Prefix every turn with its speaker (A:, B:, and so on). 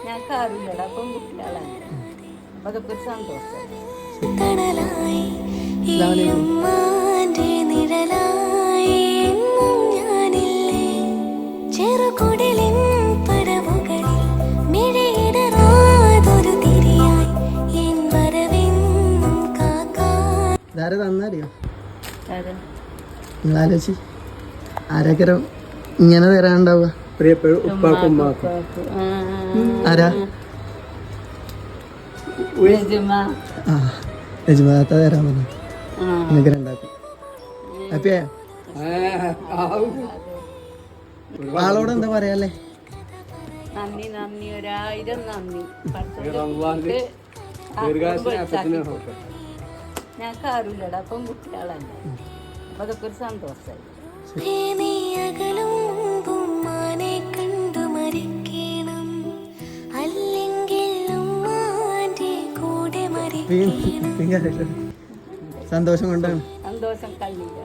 A: ഞങ്ങൾക്ക് ആരുമില്ലടാ, അപ്പം കുട്ടികളാണ്. അപ്പം അതൊക്കെ ഒരു സന്തോഷം.
B: തന്നറിയോ നിങ്ങളാലോചി ആരാക്കരം ഇങ്ങനെ തരാണ്ടാവുക ആരാ യജമാനത്തെ തരാൻ പറഞ്ഞു നിങ്ങൾക്ക് രണ്ടാക്കും ഹാപ്പിയാ ആളോട് എന്താ പറയാല്ലേ
A: നന്ദി നന്ദി 1000 നന്ദി. ഞങ്ങൾക്ക് ആരുമില്ലടാ, അപ്പം കുട്ടികളല്ല. അപ്പം അതൊക്കെ ഒരു സന്തോഷമായി.
B: സന്തോഷം കൊണ്ടാണ്.
A: സന്തോഷം കണ്ണീര്